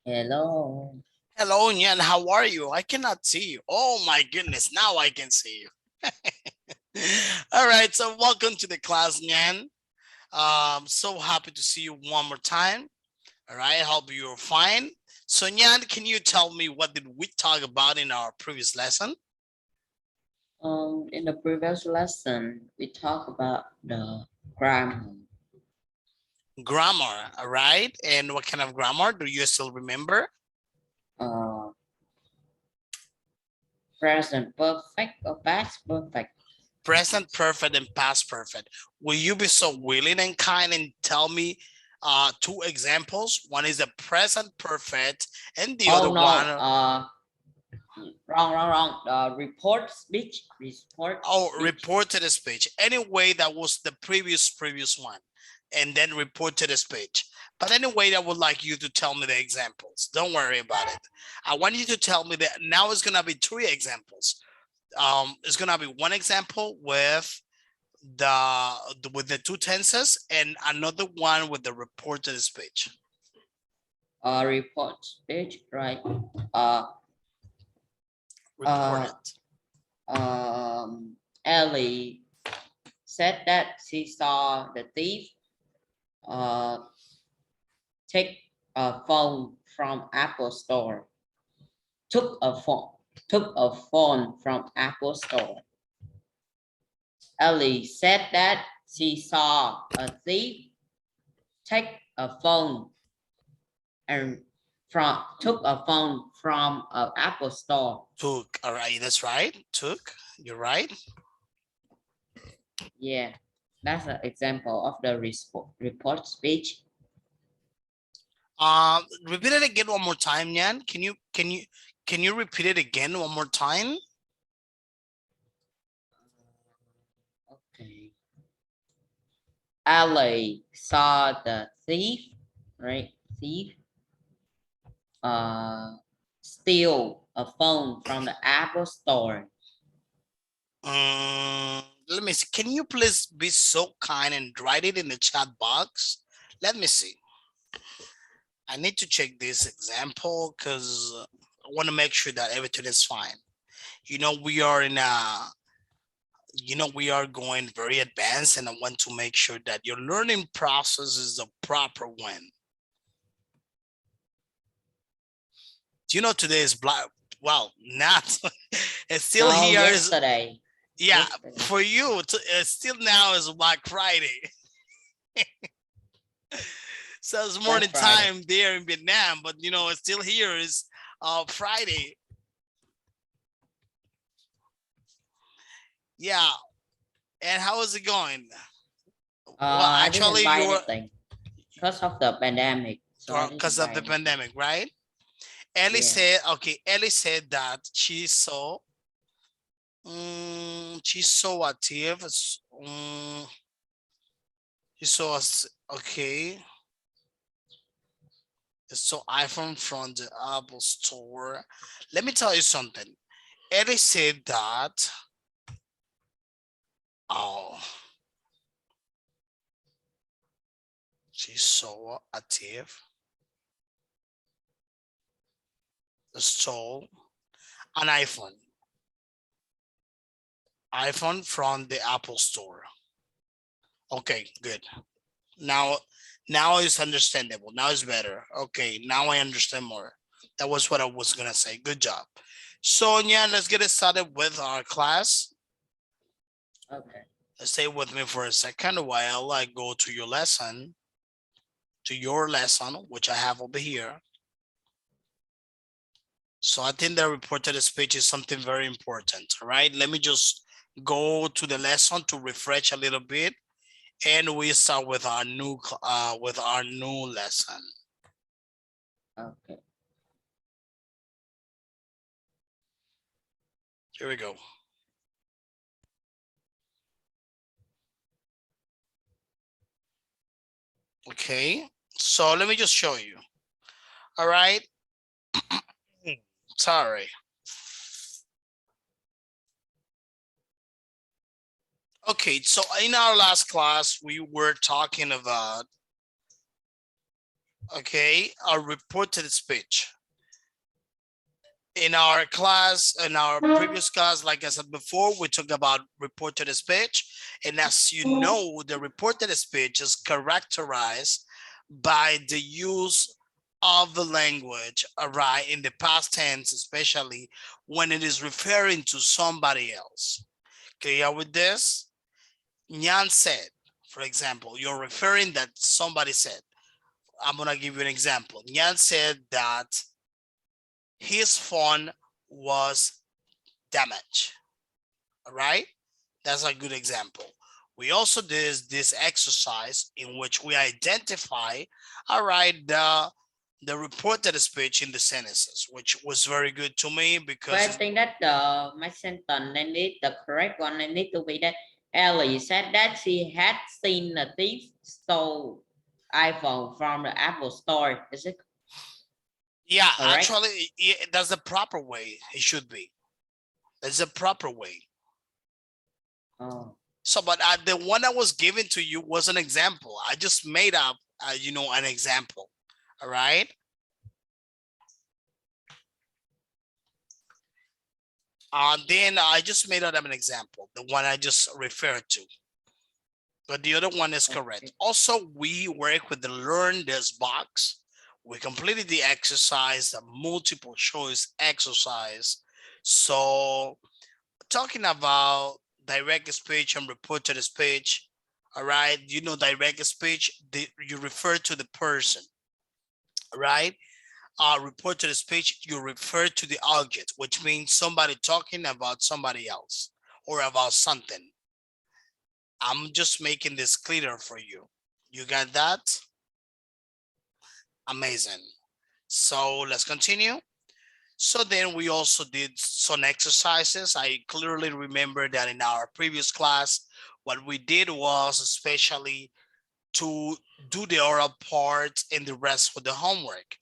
Hello. Hello, Nyan. How are you? I cannot see you. Oh my goodness. Now I can see you. All right. So welcome to the class, Nyan. So happy to see you one more time. All right. Hope you're fine. So Nyan, can you tell me what did we talk about in our previous lesson? In the previous lesson, we talked about the grammar. Grammar. All right. And what kind of grammar do you still remember? Uh, Present perfect or past perfect. Present perfect and past perfect. Will you be so willing and kind and tell me two examples? One is the present perfect and the other Oh no. one. Wrong. Report speech. Report Oh, speech. report to the speech. Anyway, that was the previous one. And then report to the speech. But anyway, I would like you to tell me the examples. Don't worry about it. I want you to tell me that now it's gonna be three examples. It's gonna be one example with the two tenses and another one with the report to the speech. Report speech. Right. Uh. Report Uh. it. Ellie said that she saw the thief. Uh. Take a phone from Apple Store. Took a phone. Took a phone from Apple Store. Ellie said that she saw a thief take a phone and took a phone from an Apple Store. Took. All right, that's right. Took. You're right. Yeah, that's an example of the report speech. Repeat it again one more time, Yan. Can you repeat it again one more time? Okay. Ellie saw the thief, right? Thief uh steal a phone from the Apple Store. Let me see. Can you please be so kind and write it in the chat box? Let me see. I need to check this example because I want to make sure that everything is fine. We are in a, we are going very advanced, and I want to make sure that your learning process is the proper one. Do you know today is black? Well, not. It's still No, here. Is yesterday. Yeah, Yesterday. for you, it's still now is Black Friday. So it's Black morning Friday. time there in Vietnam, but it's still here is Friday. Yeah. And how is it going? Well, I didn't actually, buy you're anything because of the pandemic, so I didn't because buy of the anything. pandemic, right? Ellie Yeah. said, okay, Ellie said that she saw a thief. She saw us, okay. So iPhone from the Apple Store. Let me tell you something. Ellie said that, oh, she saw a thief stole an iPhone from the Apple Store. Okay, good. Now, now it's understandable. Now it's better. Okay, now I understand more. That was what I was gonna say. Good job. So yeah, let's get it started with our class. Okay. Stay with me for a second while I go to your lesson, which I have over here. So I think the reported speech is something very important. All right, let me just go to the lesson to refresh a little bit, and we start with our new lesson. Okay. Here we go. Okay, so let me just show you. All right. Sorry. Okay, so in our last class, we were talking about okay, a reported speech. In our class, in our previous class, like I said before, we talked about reported speech. And as you know, the reported speech is characterized by the use of the language, all right, in the past tense, especially when it is referring to somebody else. Clear with this? Nyan said, for example, you're referring that somebody said. I'm gonna give you an example. Nyan said that his phone was damaged. All right, that's a good example. We also did this exercise in which we identify, all right, the reported speech in the sentences, which was very good to me But I because think that my sentence I need the correct one. I need to be that Ellie said that she had seen a thief stole iPhone from the Apple store. Is it yeah, correct? actually, that's the proper way. It should be. That's the proper way. Oh, So, but the one that was given to you was an example. I just made up, an example. All right. Then I just made out an example, the one I just referred to. But the other one is correct. okay. Also, we work with the learn this box. We completed the exercise, the multiple choice exercise. So talking about direct speech and reported speech, all right, direct speech, you refer to the person, right? Reported speech, you refer to the object, which means somebody talking about somebody else or about something. I'm just making this clearer for you. You got that? Amazing. So let's continue. So then we also did some exercises. I clearly remember that in our previous class, what we did was especially to do the oral part and the rest for the homework.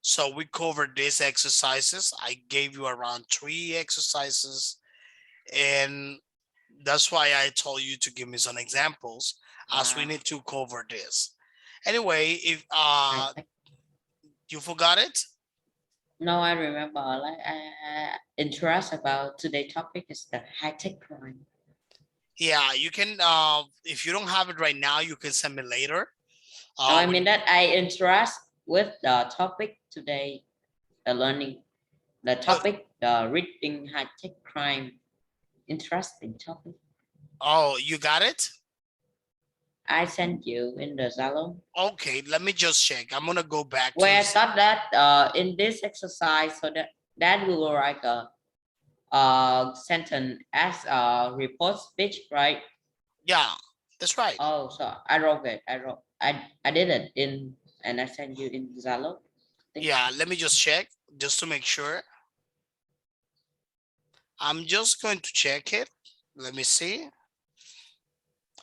So we covered these exercises. I gave you around 3 exercises, and that's why I told you to give me some examples as we Wow. need to cover this. Anyway, if I think, you forgot it, no, I remember. Like interest about today's topic is the high tech crime. yeah, you can if you don't have it right now, you can send me later. No, I When mean that I interest with the topic today, the learning, the topic, the reading high tech crime. Interesting topic. oh, you got it? I sent you in the Zalo Okay, let me just check. I'm gonna go back to where I thought that in this exercise, so that we will write a sentence as a report speech, right? yeah, that's right. Oh, so I wrote it. I did it in and I sent you in Zalo. Think Yeah, so. let me just check just to make sure. I'm just going to check it. Let me see.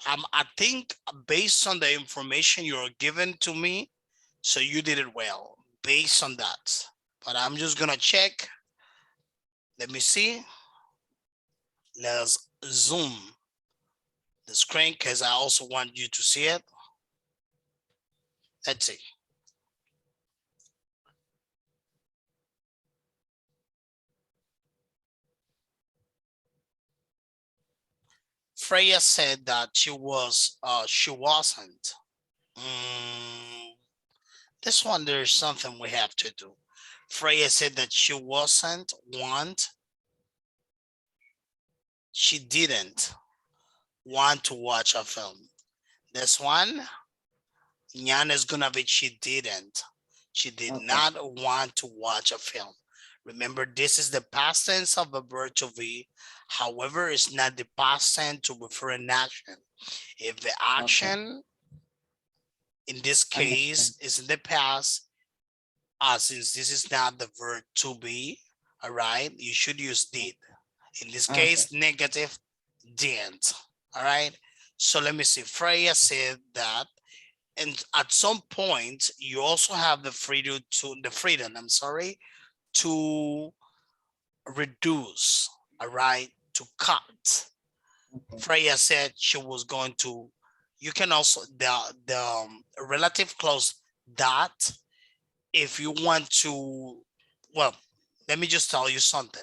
I think based on the information you're given to me, so you did it well based on that. But I'm just gonna check. Let me see. Let's zoom the screen because I also want you to see it. Let's see. Freya said that she wasn't. Mm, this one, there's something we have to do. Freya said that she didn't want to watch a film. This one, Nyan is gonna be she didn't. She did Okay. not want to watch a film. Remember, this is the past tense of a verb to be. However, it's not the past tense to refer an action. If the Okay. action in this Understand. case is in the past, since this is not the verb to be, all right, you should use did. In this Okay. case, negative didn't. All right. So let me see. Freya said that, and at some point, you also have the freedom. I'm sorry, to reduce. All right, to cut. Okay. Freya said she was going to. You can also the relative clause that if you want to, well, let me just tell you something.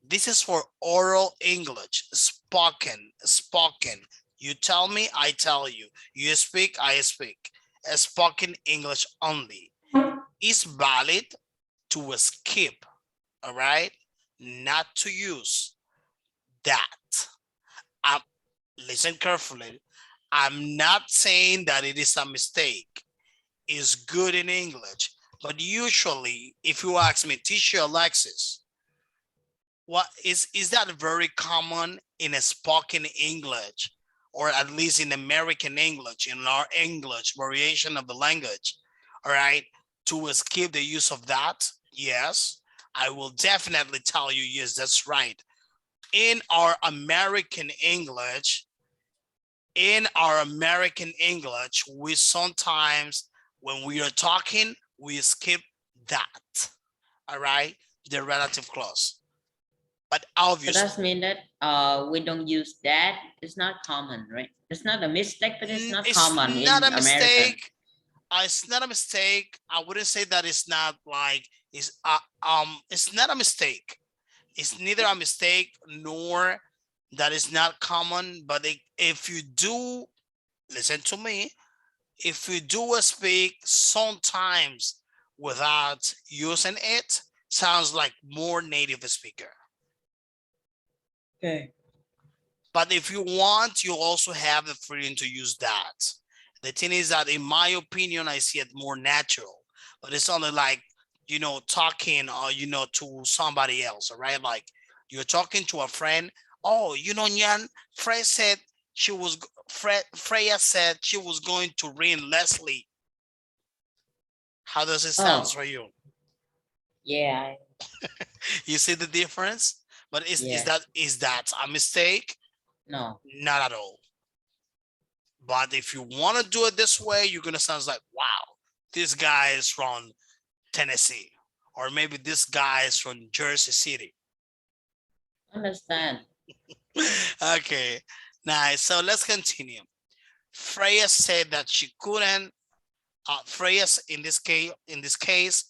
This is for oral English, spoken. You tell me, I tell you. You speak, I speak. A spoken English only is valid to skip, all right? Not to use that. Listen carefully. I'm not saying that it is a mistake. It's good in English. But usually, if you ask me, teacher Alexis, what is that very common in a spoken English, or at least in American English, in our English variation of the language, all right, to skip the use of that? Yes, I will definitely tell you, yes, that's right. In our American English, we sometimes, when we are talking, we skip that, all right, the relative clause. But So obviously, that's mean that we don't use that. It's not common, right? It's not a mistake, but it's not it's common not in a American. mistake. It's not a mistake. I wouldn't say that it's not like it's not a mistake. It's neither a mistake nor that is not common. But if you do, listen to me, if you do speak sometimes without using it, sounds like more native speaker. Okay. But if you want, you also have the freedom to use that. The thing is that, in my opinion, I see it more natural. But it's only like, talking, to somebody else, all right? Like you're talking to a friend. Oh, Nyan, Freya said she was going to ring Leslie. How does it sound for you? Yeah. You see the difference? But is Yeah. that a mistake? No. Not at all. But if you want to do it this way, you're going to sound like, wow, this guy is from Tennessee. Or maybe this guy is from Jersey City. Understand. Okay, nice. So let's continue. Freya said that she couldn't. Freya, in this case,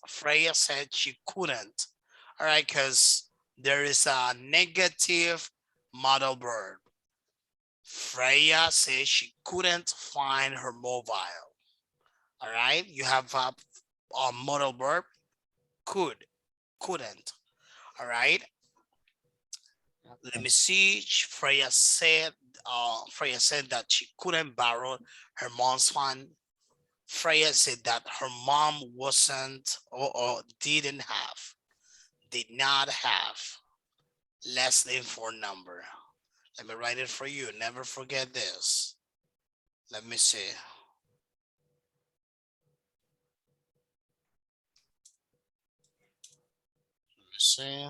Freya said she couldn't. All right, because there is a negative modal verb. Freya said she couldn't find her mobile. All right, you have a modal verb, couldn't. All right, let me see. Freya said that she couldn't borrow her mom's phone. Freya said that her mom wasn't or did not have less than 4 number. Let me write it for you. Never forget this. Let me see. Let me see.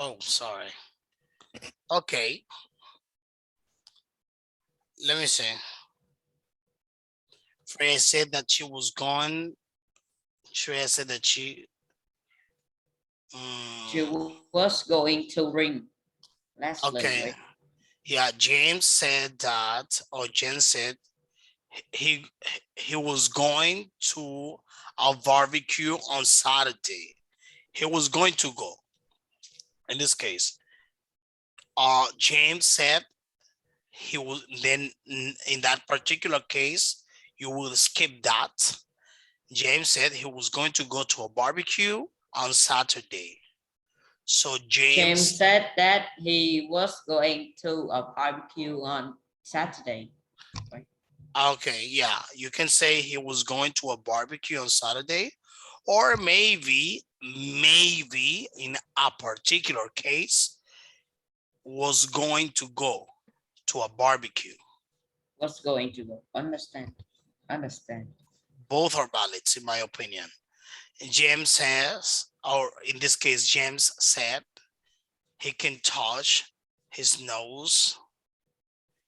Oh, sorry. Okay. Let me see. Freya said that she was going. Freya said that she Was going to ring Leslie, okay. right? Yeah, James said that, or Jen said he he was going to a barbecue on Saturday. He was going to go. In this case, James said he will. Then in that particular case, you will skip that. James said he was going to go to a barbecue on Saturday. So James James, said that he was going to a barbecue on Saturday. Right? okay, yeah, you can say he was going to a barbecue on Saturday, or maybe in a particular case was going to go to a barbecue. Was going to go. Understand. Understand. Both are valid in my opinion. James says, or in this case, James said he can touch his nose.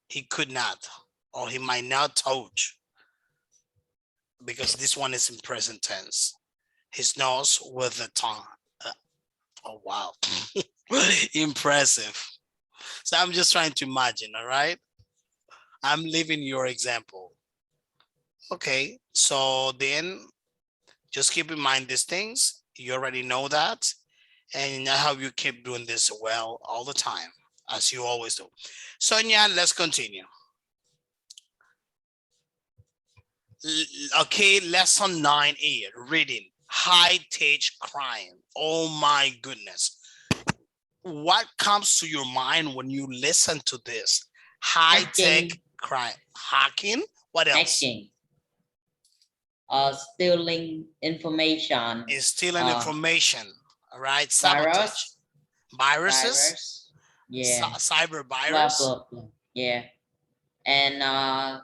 He could not. or he might not told you, because this one is in present tense. His nose with the tongue. Oh, wow. Impressive. So I'm just trying to imagine, all right? I'm leaving your example. Okay, so then just keep in mind these things. You already know that. And I hope you keep doing this well all the time, as you always do. Sonia, let's continue. Okay, lesson 9A, reading. High-tech crime. Oh my goodness. What comes to your mind when you listen to this? High-tech Hacking. crime. Hacking? What else? Hacking. Stealing information. Is stealing information. All right, sabotage. Virus. Viruses, Virus. Yeah. cyber Blah virus. blah blah. Yeah. And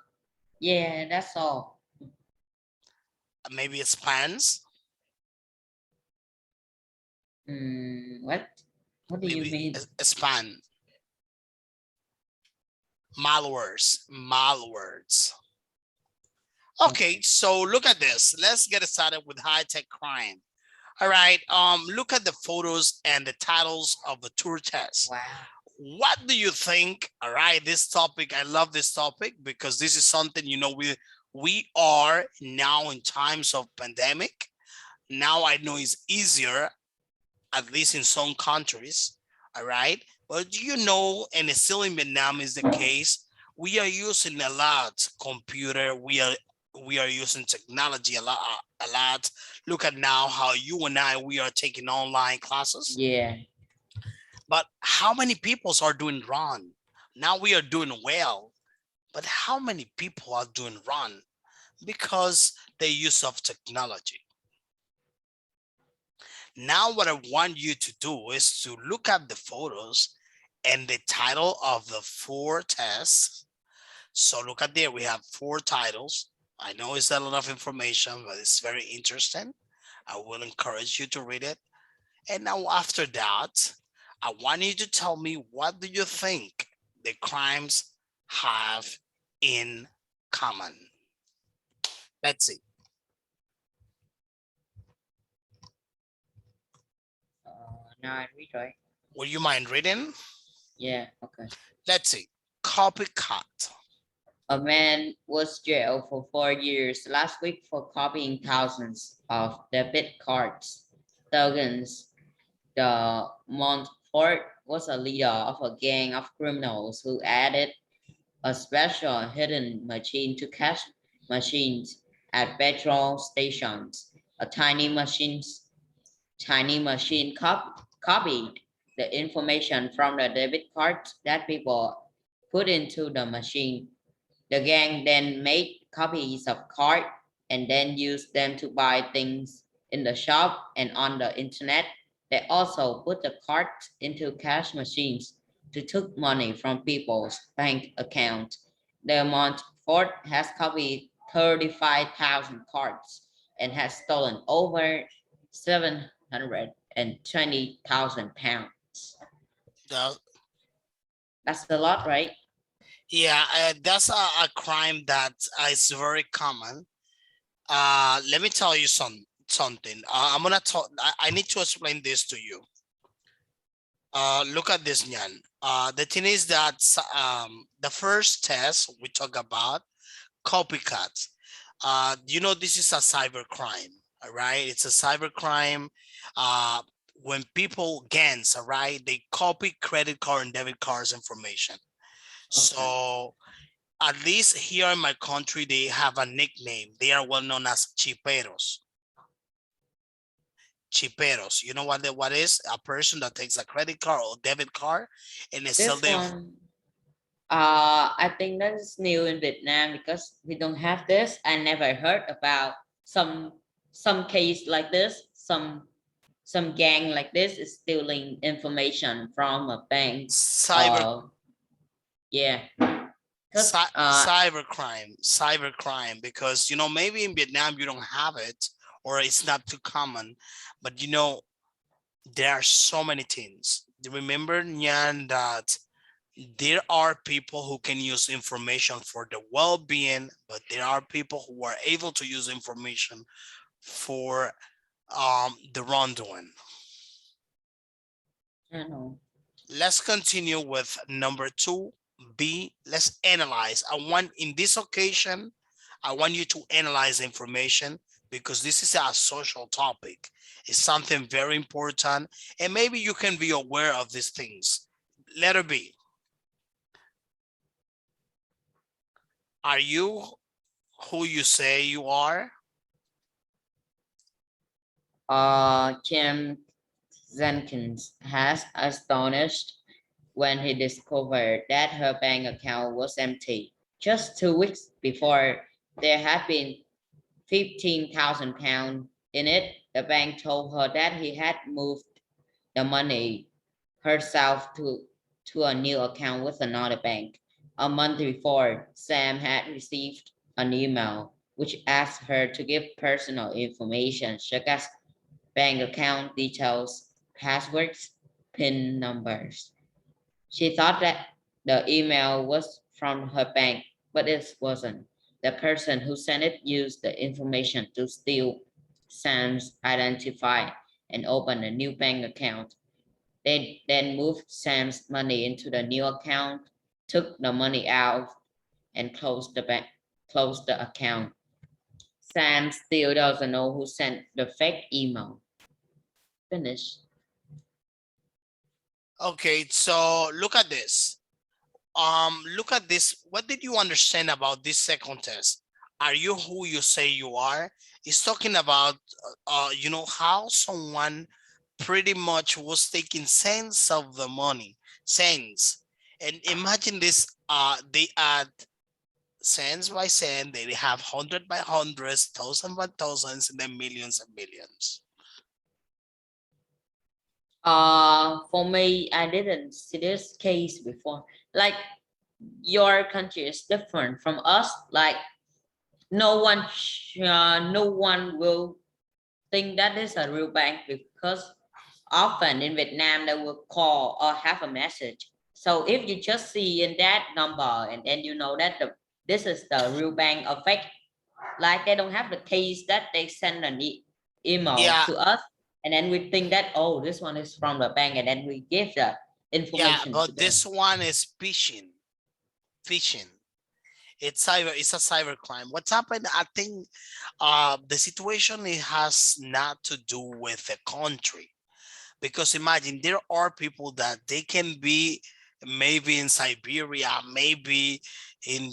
yeah, that's all. Maybe it's plans. What? What do you Maybe mean? a span. Malwares. Okay, so look at this. Let's get started with high-tech crime. All right, look at the photos and the titles of the tour test. Wow. What do you think? All right, this topic, I love this topic because this is something, you know, we are now in times of pandemic. Now I know it's easier, at least in some countries. All right, but do you know, and it's still in Vietnam is the case, we are using a lot computer, we are using technology a lot. Look at now how you and I, we are taking online classes. Yeah. But how many people are doing wrong? Now we are doing well, but how many people are doing wrong? Because the use of technology. Now what I want you to do is to look at the photos and the title of the 4 tests. So look at there, we have 4 titles. I know it's not a lot of information, but it's very interesting. I will encourage you to read it. And now after that, I want you to tell me, what do you think the crimes have in common? Let's see. Now I read, right? Would you mind reading? Yeah, okay. Let's see. Copycat. A man was jailed for 4 years last week for copying thousands of debit cards. Thousands. The Montfort was a leader of a gang of criminals who added a special hidden machine to cash machines at petrol stations. A tiny machine copied the information from the debit cards that people put into the machine. The gang then made copies of cards and then used them to buy things in the shop and on the internet. They also put the cards into cash machines to take money from people's bank accounts. The Montfort has copied 35,000 cards and has stolen over 720,000 pounds. The- That's a lot, right? yeah, that's a crime that is very common. Let me tell you something. I'm gonna talk. I need to explain this to you. Look at this, Nyan. The thing is that the first test we talk about copycat. You know, this is a cyber crime. All right, it's a cyber crime. When people gangs, all right, they copy credit card and debit cards information. So at least here in my country, they have a nickname. They are well known as chiperos. Chiperos. You know what is? A person that takes a credit card or debit card and they sell This them. one, I think that is new in Vietnam because we don't have this. I never heard about some case like this. Some gang like this is stealing information from a bank. Cyber Yeah, because cyber crime, because you know, maybe in Vietnam you don't have it or it's not too common, but you know, there are so many things. Remember, Nyan, that There are people who can use information for the well-being, but there are people who are able to use information for the wrongdoing. I know. Let's continue with number 2B. Let's analyze. In this occasion, I want you to analyze information because this is a social topic. It's something very important, and maybe you can be aware of these things. Letter B. Are you who you say you are? Kim Jenkins has astonished when he discovered that her bank account was empty. Just 2 weeks before, there had been £15,000 in it. The bank told her that he had moved the money herself to a new account with another bank. A month before, Sam had received an email which asked her to give personal information such as bank account details, passwords, PIN numbers. She thought that the email was from her bank, but it wasn't. The person who sent it used the information to steal Sam's identify and open a new bank account. They then moved Sam's money into the new account, took the money out, and closed the account. Sam still doesn't know who sent the fake email. Finish. Okay, so look at this. Look at this. What did you understand about this second test? Are you who you say you are? It's talking about how someone pretty much was taking cents of the money, cents. And imagine this, they add cents by cent, they have hundred by hundreds, thousand by thousands, and then millions and millions. For me, I didn't see this case before. Like your country is different from us. Like no one will think that is a real bank because often in Vietnam they will call or have a message. So if you just see in that number and then you know that this is the real bank or fake, like they don't have the case that they send an email Yeah, to us and then we think that, oh, this one is from the bank and then we give the yeah, information to but them. this one is phishing. Phishing. It's a cyber crime. What's happened? I think the situation, it has not to do with the country. Because imagine there are people that they can be maybe in Siberia, maybe in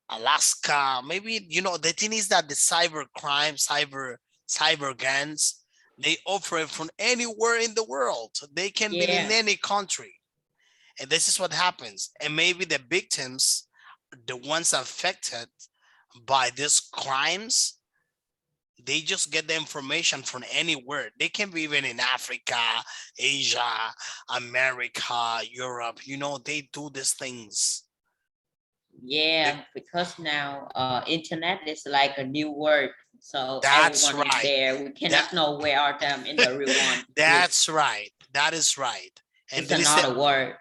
Alaska, maybe the thing is that the cyber crime, cyber gangs, they operate from anywhere in the world. They can be in Yeah, any country. And this is what happens. And maybe the victims, the ones affected by these crimes, they just get the information from anywhere. They can be even in Africa, Asia, America, Europe. They do these things. They- yeah, because now internet is like a new word. So that's everyone is right. there. We That cannot know where are them in the real one. that's right. That is right. And It's that is the another word.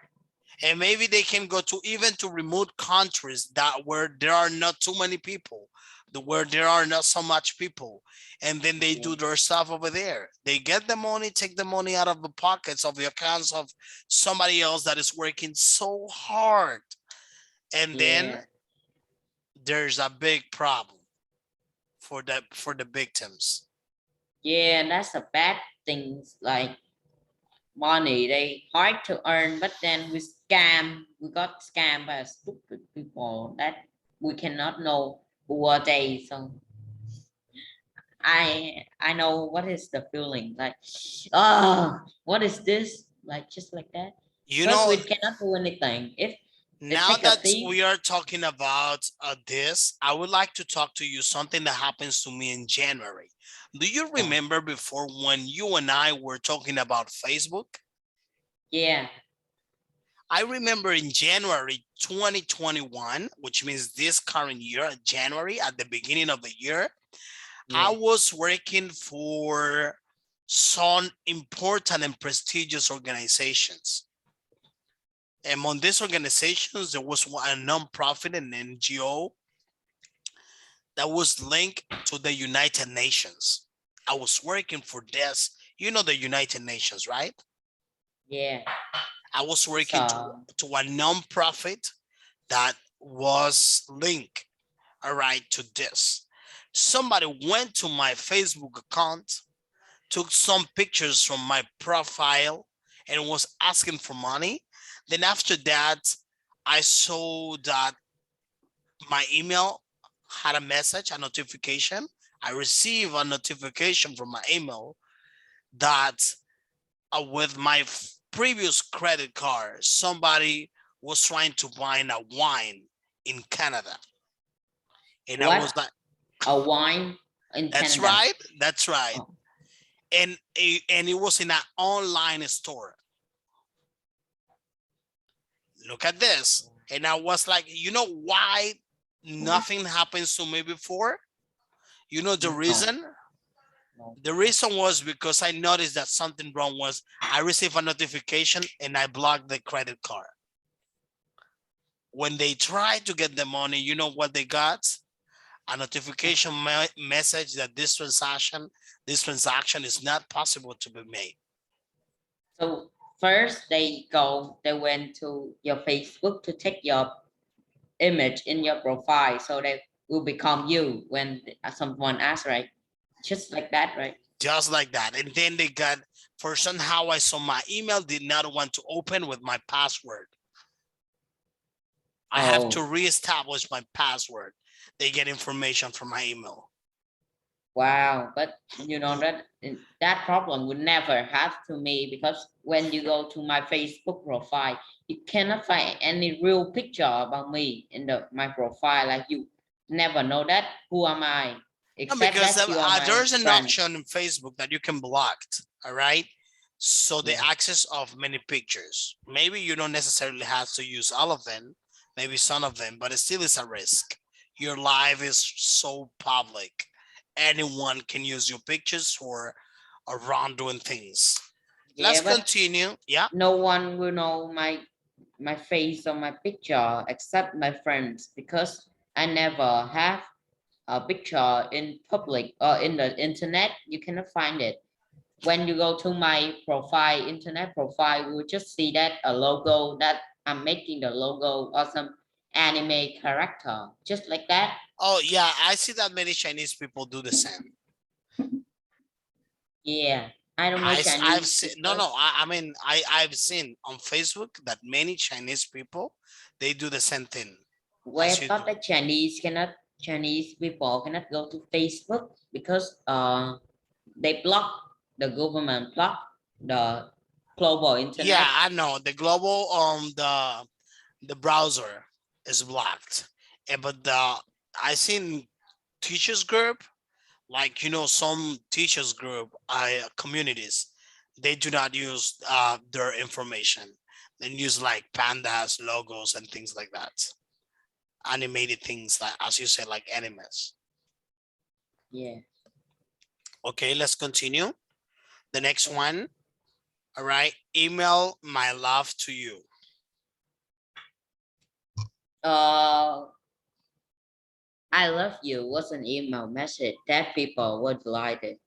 and maybe they can go to even to remote countries that where there are not too many people, where there are not so much people, and then they Yeah, do their stuff over there. They get the money, take the money out of the pockets of the accounts of somebody else that is working so hard, and then yeah, there's a big problem for the victims. yeah. And that's a bad thing. Like money, they hard to earn, but then we got scammed by stupid people that we cannot know who are they. So I know what is the feeling like. Oh, what is this? Like just like that. You But know, we cannot do anything. If they now take a that thief, we are talking about this, I would like to talk to you something that happens to me in January. Do you oh, remember before when you and I were talking about Facebook? yeah, I remember in January 2021, which means this current year, January, at the beginning of the year, I yeah, was working for some important and prestigious organizations. Among these organizations, there was a non-profit, an NGO that was linked to the United Nations. I was working for this. You know the United Nations, right? Yeah. I was working So to a non-profit that was linked, all right, to this. Somebody went to my Facebook account, took some pictures from my profile, and was asking for money. Then after that, I saw that my email had a message, a notification. I received a notification from my email that with my previous credit card, somebody was trying to buy a wine in Canada. And I what? was like, A wine in that's Canada? right, that's right. Oh, And it was in an online store. Look at this. And I was like, you know why nothing happens to me before? You know the no, reason? no. The reason was because I noticed that something wrong was I received a notification and I blocked the credit card. When they tried to get the money, you know what they got? A notification message that this transaction is not possible to be made. So first they went to your Facebook to take your image in your profile so they will become you when someone asks, right? Just like that, right? Just like that. And then they got, for somehow I saw my email did not want to open with my password. I have to Oh, reestablish my password. They get information from my email. wow. But you know that problem would never have to me because when you go to my Facebook profile, you cannot find any real picture about me in my profile. Like you never know that who am I, No, except because that you are my there's an friend. option in Facebook that you can block, all right? So the Yeah. access of many pictures. Maybe you don't necessarily have to use all of them, maybe some of them, but it still is a risk. Your life is so public. Anyone can use your pictures for around doing things. Yeah, Let's but continue. Yeah. no one will know my face or my picture except my friends because I never have a picture in public or in the internet. You cannot find it. When you go to my profile, internet profile, you will just see that a logo that I'm making the logo or some anime character, just like that. Oh, yeah. I see that many Chinese people do the same. Yeah, I don't know I've Chinese seen, no, because I mean, I've seen on Facebook that many Chinese people, they do the same thing well, as I you thought do. that Chinese people cannot go to Facebook because they block the government block the global Yeah, internet. I know the global the browser is blocked. But I seen teachers group, like some teachers group communities, they do not use their information. They use like pandas, logos, and things like that. Animated things like, as you said, like animes. Yeah. Okay, let's continue. The next one. All right. Email my love to you. Uh, I love you was an email message that people were delighted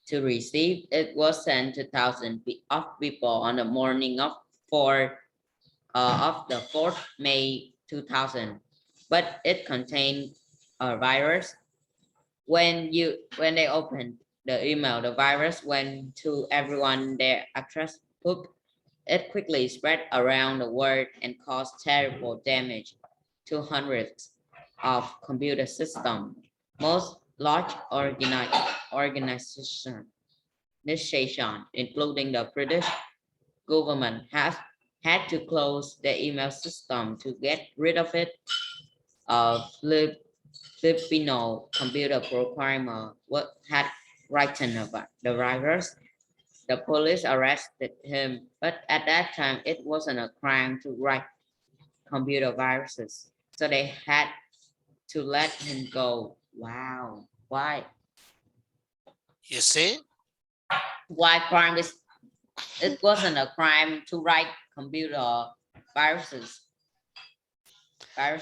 to receive. It was sent to thousands of people on the morning of 4th May 2000, but it contained a virus. When they opened the email, the virus went to everyone their address book. It quickly spread around the world and caused terrible damage to hundreds of computer systems. Most large organizations, including the British government, have had to close their email system to get rid of it. Filipino computer programmer had written about the virus. The police arrested him, but at that time it wasn't a crime to write computer viruses. So they had to let him go. Wow. Why? You see? Why crime is it wasn't a crime to write computer Viruses.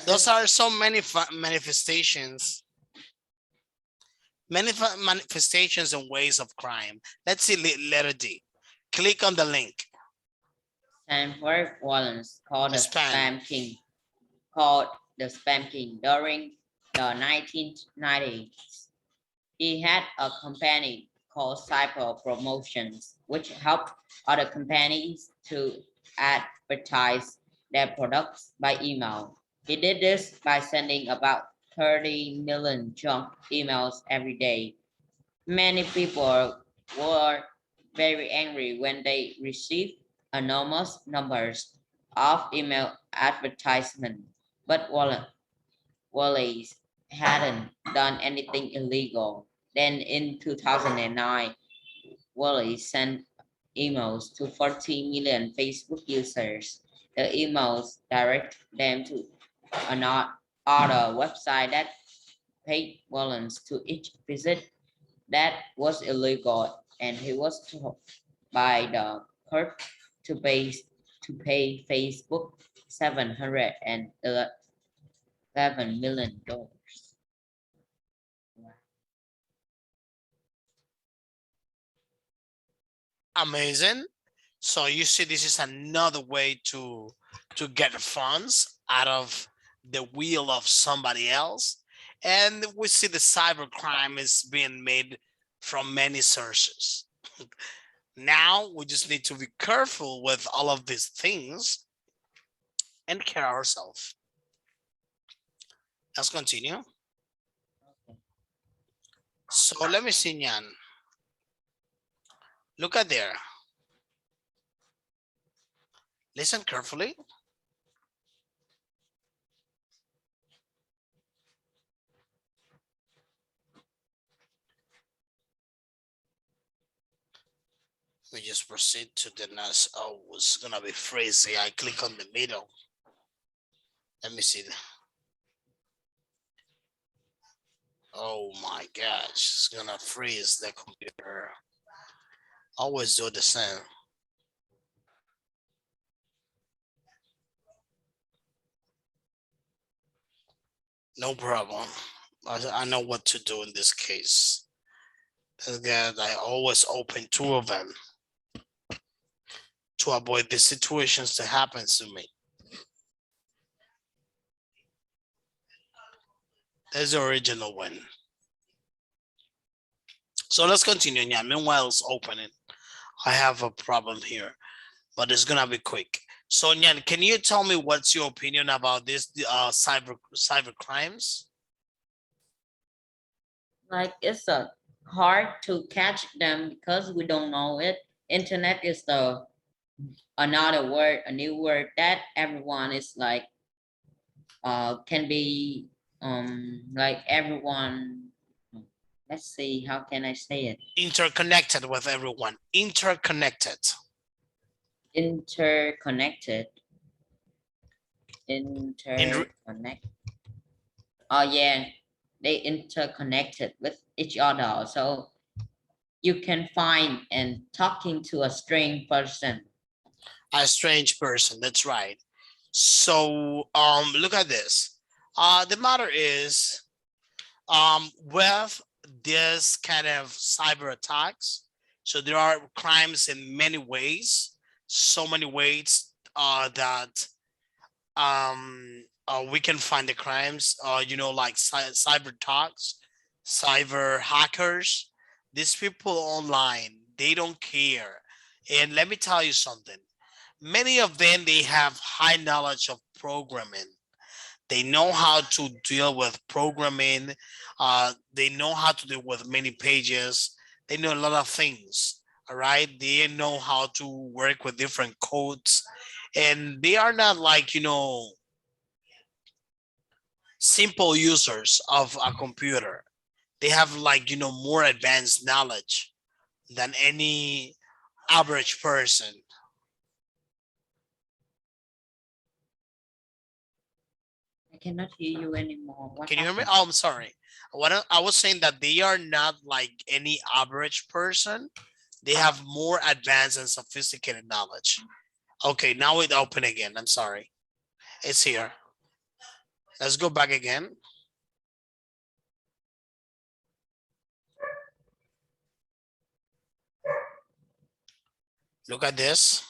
Those are so many manifestations. Many manifestations and ways of crime. Let's see letter D. Click on the link. Stanford Wallace called the Spam. Spam King. Called the Spam King during the 1990s. He had a company called Cyber Promotions, which helped other companies to advertise their products by email. He did this by sending about 30 million junk emails every day. Many people were very angry when they received enormous numbers of email advertisements, but Wallace hadn't done anything illegal. Then in 2009, Wallace sent emails to 14 million Facebook users. The emails direct them to another website that paid Wallace to each visit. That was illegal, and he was told by the court to pay Facebook $711 million. Amazing. So you see, this is another way to get funds out of the wheel of somebody else. And we see the cyber crime is being made from many sources. Now we just need to be careful with all of these things and care ourselves. Let's continue. So let me see, Nyan. Look at there. Listen carefully. We just proceed to the next. Oh, it's gonna be crazy. I click on the middle. Let me see. Oh my gosh, it's gonna freeze the computer. Always do the same. No problem. I know what to do in this case. Again, I always open two of them to avoid the situations that happens to me. There's the original one. So let's continue. Yeah, meanwhile, it's opening. I have a problem here, but it's gonna be quick. So Nyan, can you tell me what's your opinion about this cyber crimes? Like it's hard to catch them because we don't know it. Internet is the another word, a new word that everyone is like can be like everyone. Let's see, how can I say it? Interconnected with everyone. Interconnected. Interconnected. Oh yeah, they interconnected with each other. So you can find and talking to a strange person. A strange person, that's right. So look at this. The matter is with this kind of cyber attacks, so there are crimes in many ways, so many ways that we can find the crimes, you know, like cyber talks, cyber hackers. These people online, they don't care. And let me tell you something. Many of them, they have high knowledge of programming. They know how to deal with programming. They know how to deal with many pages. They know a lot of things. All right. They know how to work with different codes. And they are not like, you know, simple users of a computer. They have like, you know, more advanced knowledge than any average person. I cannot hear you anymore. What Can you hear me? happened? Oh, I'm sorry. I was saying that they are not like any average person. They have more advanced and sophisticated knowledge. Okay, now it open again. I'm sorry. It's here. Let's go back again. Look at this.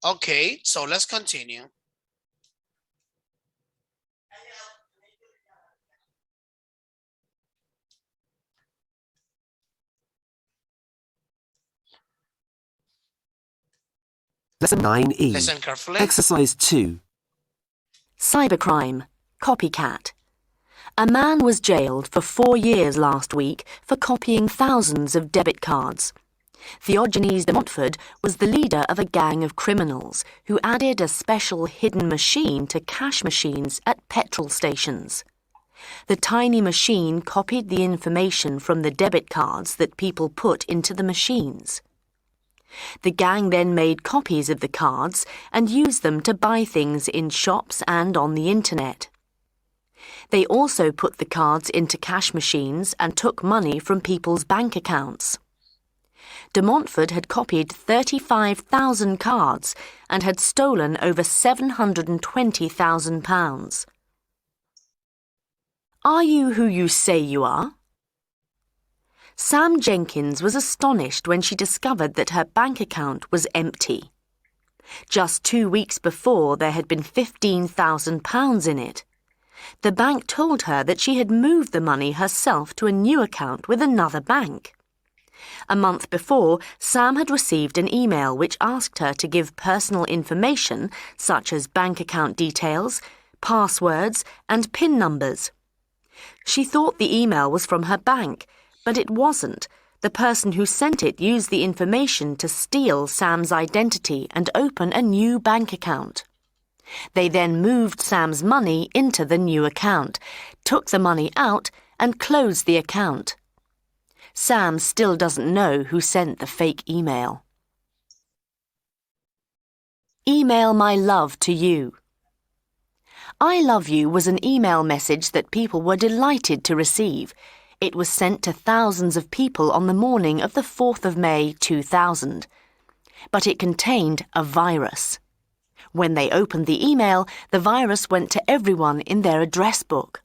Okay, so let's continue. Lesson 9E. Listen carefully. Exercise 2. Cybercrime. Copycat. A man was jailed for 4 years last week for copying thousands of debit cards. Theogenes de Montfort was the leader of a gang of criminals who added a special hidden machine to cash machines at petrol stations. The tiny machine copied the information from the debit cards that people put into the machines. The gang then made copies of the cards and used them to buy things in shops and on the internet. They also put the cards into cash machines and took money from people's bank accounts. De Montfort had copied 35,000 cards and had stolen over £720,000. Are you who you say you are? Sam Jenkins was astonished when she discovered that her bank account was empty. Just 2 weeks before, there had been £15,000 in it. The bank told her that she had moved the money herself to a new account with another bank. A month before, Sam had received an email which asked her to give personal information such as bank account details, passwords, and PIN numbers. She thought the email was from her bank, but it wasn't. The person who sent it used the information to steal Sam's identity and open a new bank account. They then moved Sam's money into the new account, took the money out, and closed the account. Sam still doesn't know who sent the fake email. Email my love to you. I love you was an email message that people were delighted to receive. It was sent to thousands of people on the morning of the 4th of May 2000. But it contained a virus. When they opened the email, the virus went to everyone in their address book.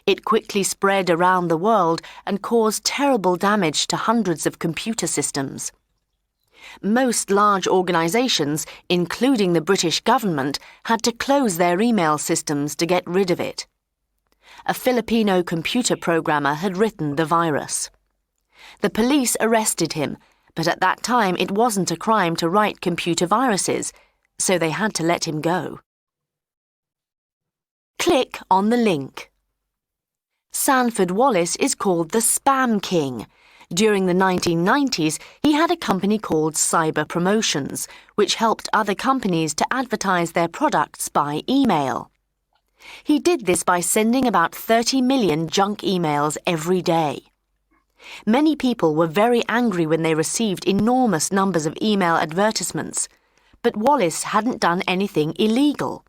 It quickly spread around the world and caused terrible damage to hundreds of computer systems. Most large organizations, including the British government, had to close their email systems to get rid of it. A Filipino computer programmer had written the virus. The police arrested him, but at that time it wasn't a crime to write computer viruses, so they had to let him go. Click on the link. Sanford Wallace is called the Spam King. During the 1990s, he had a company called Cyber Promotions, which helped other companies to advertise their products by email. He did this by sending about 30 million junk emails every day. Many people were very angry when they received enormous numbers of email advertisements, but Wallace hadn't done anything illegal.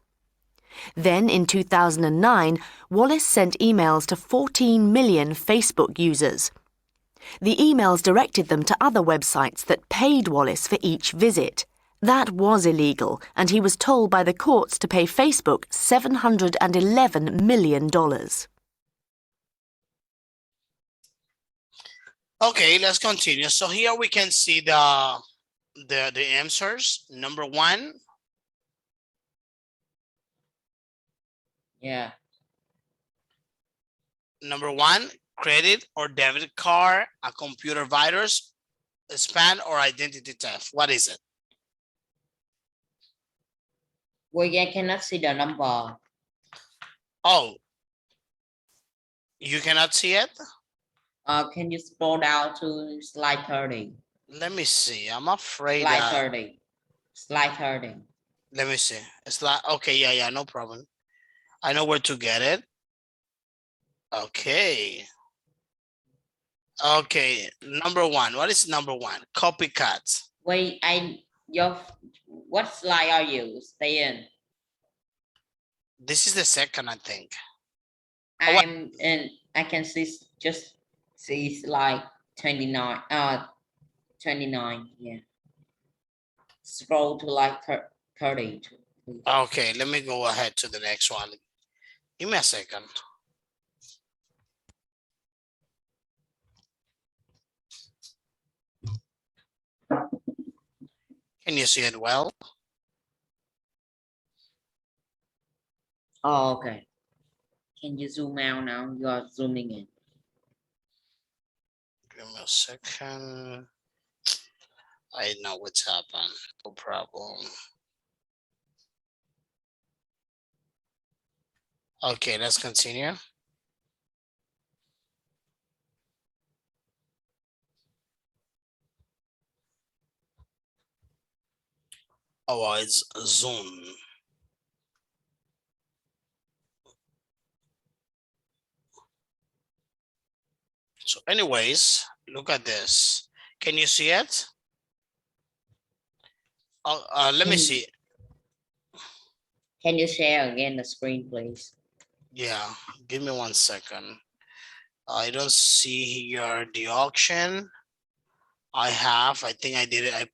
Then, in 2009, Wallace sent emails to 14 million Facebook users. The emails directed them to other websites that paid Wallace for each visit. That was illegal, and he was told by the courts to pay Facebook $711 million. Okay, let's continue. So here we can see the answers. Number 1. Yeah. Number 1, credit or debit card, a computer virus, a spam, or identity theft. What is it? We cannot see the number. Oh, you cannot see it? Can you scroll down to slide 30? Let me see. I'm afraid Slide that... 30. Slide 30. Let me see. It's like, okay, yeah, no problem. I know where to get it. Okay. Okay, number one. What is number one? Copycat. Wait, what slide are you? Stay in. This is the second, I think. Oh, what? I'm in. I can just see slide 29. 29. Yeah. Scroll to like 30. Please. Okay, let me go ahead to the next one. Give me a second. Can you see it well? Oh, okay. Can you zoom out now? You are zooming in. Give me a second. I know what's happened. No problem. Okay, let's continue. Oh, it's Zoom. So anyways, look at this. Can you see it? Let me see. Can you share again the screen, please? Yeah, give me 1 second. I don't see here the auction. I think I did it.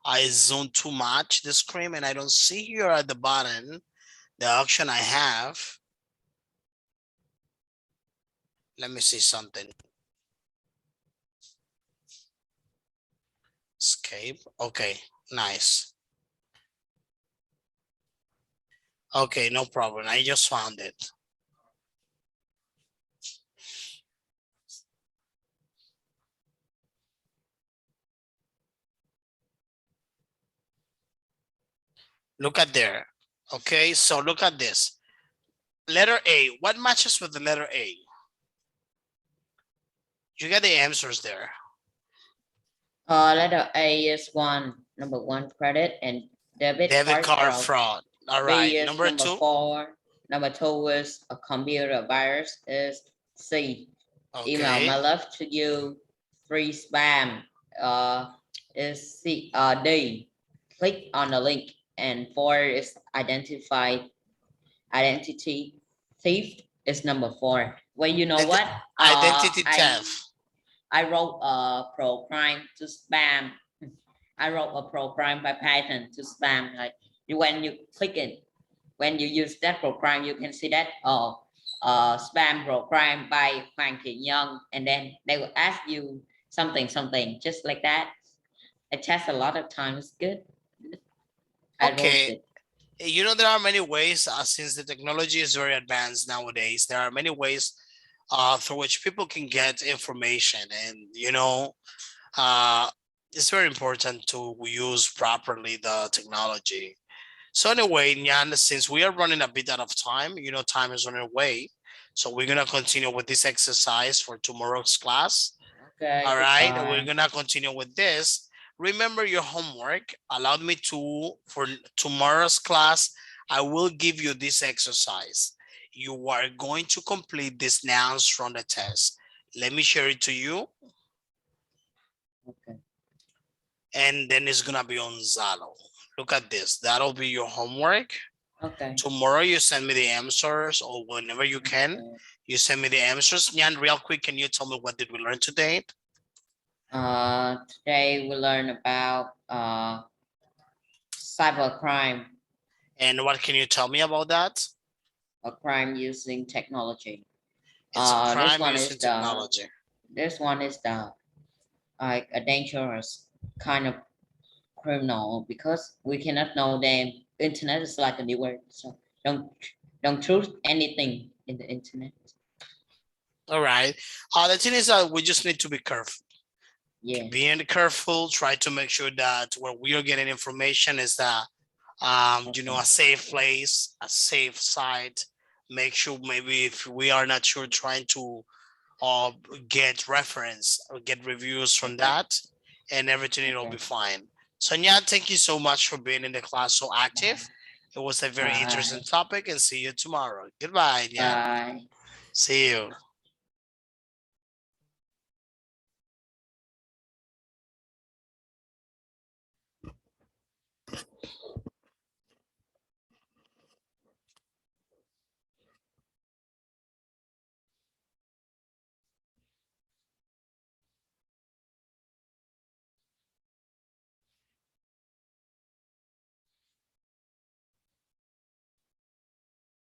I zoomed too much the screen and I don't see here at the bottom the auction I have. Let me see something. Escape. Okay, nice. Okay, no problem. I just found it. Look at there. Okay, so look at this. Letter A. What matches with the letter A? You get the answers there. Letter A is number one, credit and debit Debit card fraud. fraud. All B right. is Number two. 4. Number 2 is a computer virus. Is C. Email Okay. my love to you. 3 spam. Is C. D. Click on the link. And 4 is identity thief is number 4. Well, you know what? Identity theft. I wrote a program to spam. I wrote a program by Python to spam. Like when you click it, when you use that program, you can see that spam program by Hoàng Thị Young, and then they will ask you something, just like that. I test a lot of times. Good. I wrote Okay. it. You know, there are many ways, since the technology is very advanced nowadays, there are many ways through which people can get information. And, you know, it's very important to use properly the technology. So anyway, Nyan, since we are running a bit out of time, you know, time is running away. So we're going to continue with this exercise for tomorrow's class. Okay. All right, goodbye. we're gonna continue with this. Remember your homework. Allow me for tomorrow's class, I will give you this exercise. You are going to complete these nouns from the test. Let me share it to you. Okay. And then it's gonna be on Zalo. Look at this. That'll be your homework. Okay. Tomorrow you send me the answers, or whenever you can, Okay. you send me the answers. Nyan, real quick, can you tell me what did we learn today? Today we learn about cybercrime, And what can you tell me about that? a crime using technology. It's a This crime one using is technology. This one is like a dangerous kind of criminal, because we cannot know them. Internet is like a new word, so don't trust anything in the internet. All right. The thing is that we just need to be careful. Yeah. Being careful, try to make sure that where we are getting information is that, you know, a safe place, a safe site. Make sure maybe if we are not sure, trying to get reference or get reviews from that, and everything will be fine. So yeah, thank you so much for being in the class so active. It was a very interesting topic, and see you tomorrow. Goodbye. Yeah. Bye. See you.